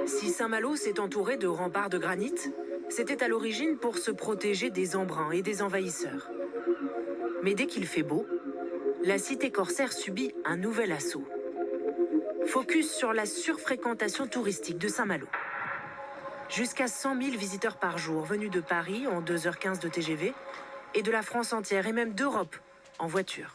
Si Saint-Malo s'est entouré de remparts de granit, c'était à l'origine pour se protéger des embruns et des envahisseurs. Mais dès qu'il fait beau, la cité corsaire subit un nouvel assaut. Focus sur la surfréquentation touristique de Saint-Malo. Jusqu'à 100 000 visiteurs par jour venus de Paris en 2h15 de TGV et de la France entière et même d'Europe en voiture.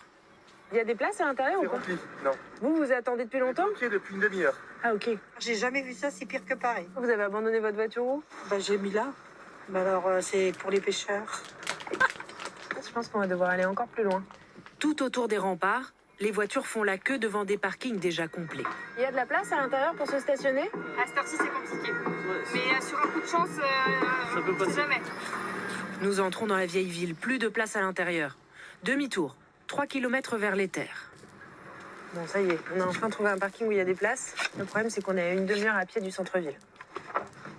Il y a des places à l'intérieur ou pas? Rempli, non. Vous attendez depuis longtemps? Ok, depuis une demi-heure. Ah ok. J'ai jamais vu ça, c'est pire que Paris. Vous avez abandonné votre voiture où? J'ai mis là. Alors, c'est pour les pêcheurs. Je pense qu'on va devoir aller encore plus loin. Tout autour des remparts, les voitures font la queue devant des parkings déjà complets. Il y a de la place à l'intérieur pour se stationner? À cette heure-ci, c'est compliqué. Mais sur un coup de chance, ça peut passer. Jamais. Nous entrons dans la vieille ville, plus de place à l'intérieur. Demi-tour, 3 km vers les terres. Bon, ça y est, on a enfin trouvé un parking où il y a des places. Le problème, c'est qu'on est à une demi-heure à pied du centre-ville.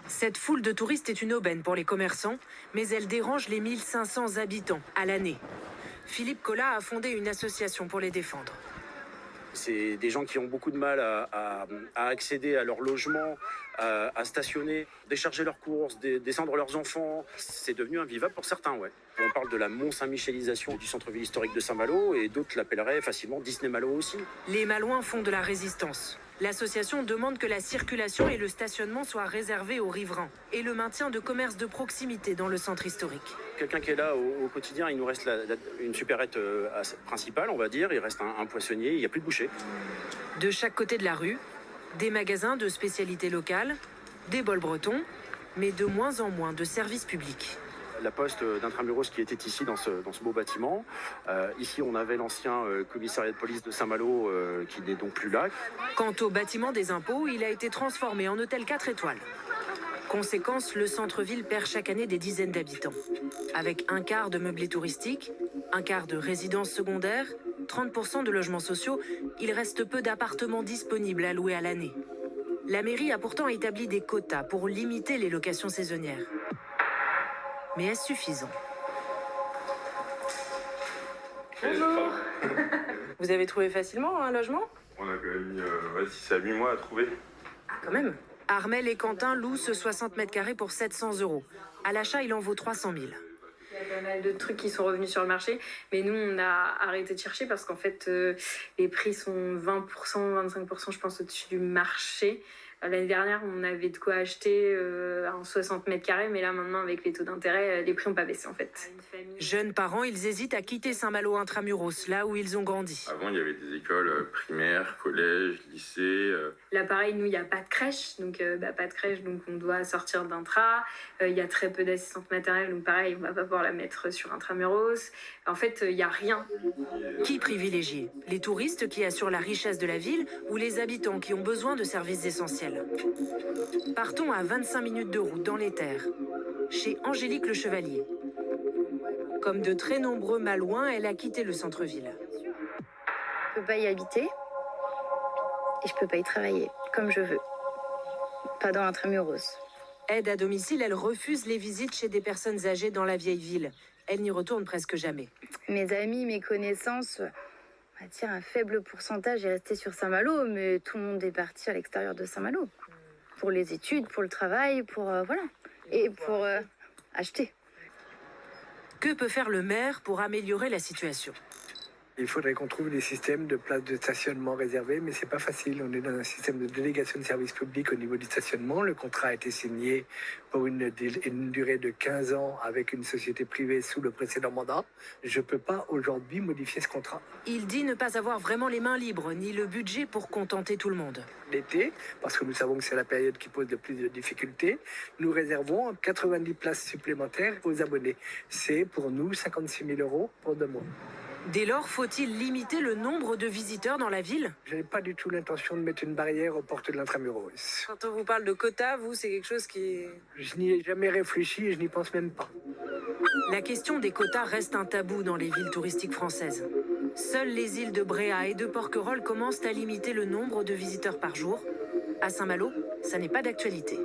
Cette foule de touristes est une aubaine pour les commerçants, mais elle dérange les 1500 habitants à l'année. Philippe Collat a fondé une association pour les défendre. C'est des gens qui ont beaucoup de mal à accéder à leur logement, à stationner, décharger leurs courses, descendre leurs enfants. C'est devenu invivable pour certains, ouais. On parle de la Mont-Saint-Michelisation du centre-ville historique de Saint-Malo et d'autres l'appelleraient facilement Disney-Malo aussi. Les Malouins font de la résistance. L'association demande que la circulation et le stationnement soient réservés aux riverains et le maintien de commerces de proximité dans le centre historique. Quelqu'un qui est là au quotidien, il nous reste une supérette principale, on va dire. Il reste un poissonnier, il n'y a plus de boucher. De chaque côté de la rue, des magasins de spécialités locales, des bols bretons, mais de moins en moins de services publics. La poste d'Intramuros qui était ici dans ce beau bâtiment. Ici, on avait l'ancien commissariat de police de Saint-Malo qui n'est donc plus là. Quant au bâtiment des impôts, il a été transformé en hôtel 4 étoiles. Conséquence, le centre-ville perd chaque année des dizaines d'habitants. Avec un quart de meublés touristiques, un quart de résidences secondaires, 30% de logements sociaux, il reste peu d'appartements disponibles à louer à l'année. La mairie a pourtant établi des quotas pour limiter les locations saisonnières. Mais est-ce suffisant? Bonjour. Vous avez trouvé facilement un logement? On a quand même mis 6 à 8 mois à trouver. Ah, quand même. Armel et Quentin louent ce 60 mètres carrés pour 700 €. À l'achat, il en vaut 300 000. Il y a pas mal de trucs qui sont revenus sur le marché, mais nous, on a arrêté de chercher parce qu'en fait, les prix sont 20%, 25%, je pense, au-dessus du marché. L'année dernière, on avait de quoi acheter en 60 mètres carrés, mais là, maintenant, avec les taux d'intérêt, les prix n'ont pas baissé, en fait. Jeunes parents, ils hésitent à quitter Saint-Malo Intramuros, là où ils ont grandi. Avant, il y avait des écoles primaires, collèges, lycées. Là, pareil, nous, il n'y a pas de crèche, donc pas de crèche, donc on doit sortir d'intra. Il y a très peu d'assistantes maternelles, donc pareil, on ne va pas pouvoir la mettre sur Intramuros. En fait, il n'y a rien. Qui privilégier? Les touristes qui assurent la richesse de la ville ou les habitants qui ont besoin de services essentiels? Partons à 25 minutes de route dans les terres, chez Angélique Le Chevalier. Comme de très nombreux Malouins, elle a quitté le centre-ville. Je ne peux pas y habiter et je ne peux pas y travailler comme je veux. Pas dans Intramuros. Aide à domicile, elle refuse les visites chez des personnes âgées dans la vieille ville. Elle n'y retourne presque jamais. Mes amis, mes connaissances, on va dire un faible pourcentage est resté sur Saint-Malo, mais tout le monde est parti à l'extérieur de Saint-Malo. Pour les études, pour le travail, pour voilà. Et pour acheter. Que peut faire le maire pour améliorer la situation? Il faudrait qu'on trouve des systèmes de places de stationnement réservées, mais c'est pas facile. On est dans un système de délégation de service public au niveau du stationnement. Le contrat a été signé pour une durée de 15 ans avec une société privée sous le précédent mandat. Je peux pas aujourd'hui modifier ce contrat. Il dit ne pas avoir vraiment les mains libres, ni le budget pour contenter tout le monde. L'été, parce que nous savons que c'est la période qui pose le plus de difficultés, nous réservons 90 places supplémentaires aux abonnés. C'est pour nous 56 000 € pour 2 mois. Dès lors, faut-il limiter le nombre de visiteurs dans la ville? Je n'ai pas du tout l'intention de mettre une barrière aux portes de l'Intramuros. Quand on vous parle de quotas, vous, c'est quelque chose qui... Je n'y ai jamais réfléchi et je n'y pense même pas. La question des quotas reste un tabou dans les villes touristiques françaises. Seules les îles de Bréa et de Porquerolles commencent à limiter le nombre de visiteurs par jour. À Saint-Malo, ça n'est pas d'actualité.